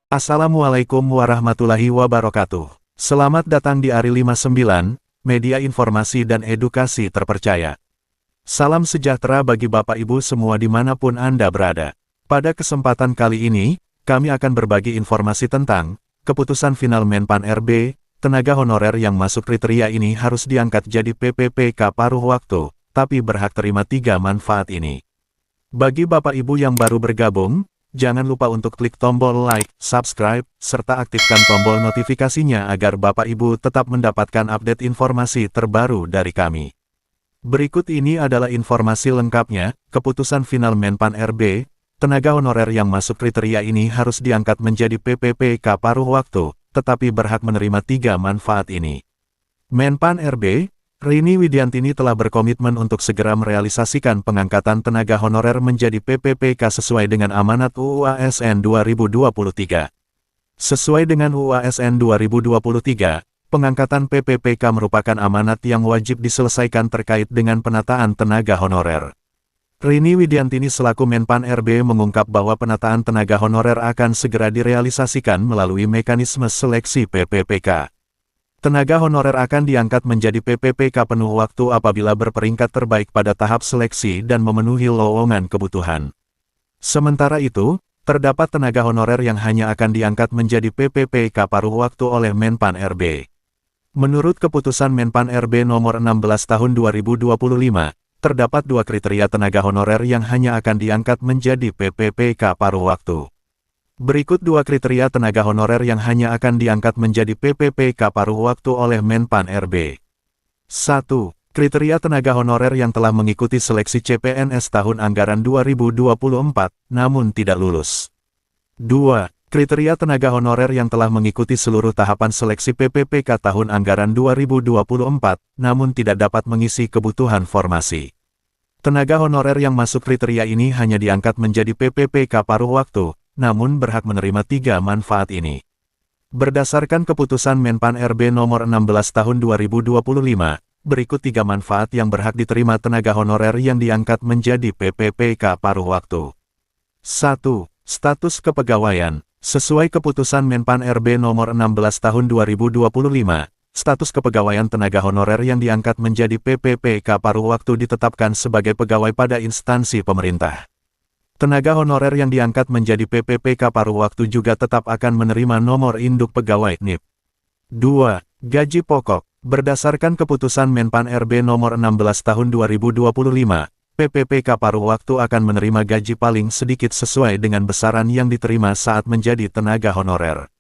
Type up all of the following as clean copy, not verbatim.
Assalamualaikum warahmatullahi wabarakatuh. Selamat datang di ARI 59, media informasi dan edukasi terpercaya. Salam sejahtera bagi Bapak Ibu semua dimanapun Anda berada. Pada kesempatan kali ini, kami akan berbagi informasi tentang keputusan final Menpan RB, tenaga honorer yang masuk kriteria ini harus diangkat jadi PPPK paruh waktu, tapi berhak terima 3 manfaat ini. Bagi Bapak Ibu yang baru bergabung, jangan lupa untuk klik tombol like, subscribe, serta aktifkan tombol notifikasinya agar Bapak Ibu tetap mendapatkan update informasi terbaru dari kami. Berikut ini adalah informasi lengkapnya. Keputusan final Menpan RB, tenaga honorer yang masuk kriteria ini harus diangkat menjadi PPPK paruh waktu, tetapi berhak menerima 3 manfaat ini. Menpan RB, Rini Widiantini telah berkomitmen untuk segera merealisasikan pengangkatan tenaga honorer menjadi PPPK sesuai dengan amanat UU ASN 2023. Sesuai dengan UU ASN 2023, pengangkatan PPPK merupakan amanat yang wajib diselesaikan terkait dengan penataan tenaga honorer. Rini Widiantini selaku Menpan RB mengungkap bahwa penataan tenaga honorer akan segera direalisasikan melalui mekanisme seleksi PPPK. Tenaga honorer akan diangkat menjadi PPPK penuh waktu apabila berperingkat terbaik pada tahap seleksi dan memenuhi lowongan kebutuhan. Sementara itu, terdapat tenaga honorer yang hanya akan diangkat menjadi PPPK paruh waktu oleh Menpan RB. Menurut keputusan Menpan RB nomor 16 tahun 2025, terdapat 2 kriteria tenaga honorer yang hanya akan diangkat menjadi PPPK paruh waktu. Berikut 2 kriteria tenaga honorer yang hanya akan diangkat menjadi PPPK paruh waktu oleh Menpan RB. 1. Kriteria tenaga honorer yang telah mengikuti seleksi CPNS tahun anggaran 2024, namun tidak lulus. 2. Kriteria tenaga honorer yang telah mengikuti seluruh tahapan seleksi PPPK tahun anggaran 2024, namun tidak dapat mengisi kebutuhan formasi. Tenaga honorer yang masuk kriteria ini hanya diangkat menjadi PPPK paruh waktu, namun berhak menerima 3 manfaat ini. Berdasarkan keputusan Menpan RB nomor 16 tahun 2025, berikut 3 manfaat yang berhak diterima tenaga honorer yang diangkat menjadi PPPK paruh waktu. 1. Status kepegawaian. Sesuai keputusan Menpan RB nomor 16 tahun 2025, status kepegawaian tenaga honorer yang diangkat menjadi PPPK paruh waktu ditetapkan sebagai pegawai pada instansi pemerintah. Tenaga honorer yang diangkat menjadi PPPK paruh waktu juga tetap akan menerima nomor induk pegawai NIP. 2. Gaji pokok. Berdasarkan keputusan Menpan RB nomor 16 tahun 2025, PPPK paruh waktu akan menerima gaji paling sedikit sesuai dengan besaran yang diterima saat menjadi tenaga honorer.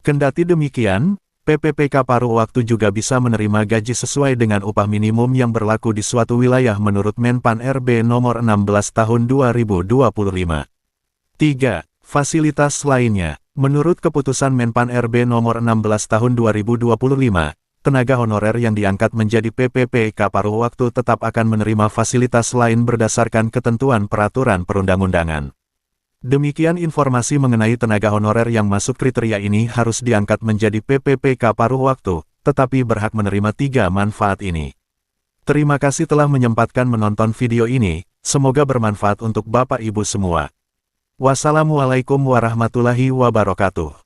Kendati demikian, PPPK paruh waktu juga bisa menerima gaji sesuai dengan upah minimum yang berlaku di suatu wilayah menurut Menpan RB nomor 16 tahun 2025. 3. Fasilitas lainnya. Menurut keputusan Menpan RB nomor 16 tahun 2025, tenaga honorer yang diangkat menjadi PPPK paruh waktu tetap akan menerima fasilitas lain berdasarkan ketentuan peraturan perundang-undangan. Demikian informasi mengenai tenaga honorer yang masuk kriteria ini harus diangkat menjadi PPPK paruh waktu, tetapi berhak menerima 3 manfaat ini. Terima kasih telah menyempatkan menonton video ini, semoga bermanfaat untuk Bapak Ibu semua. Wassalamualaikum warahmatullahi wabarakatuh.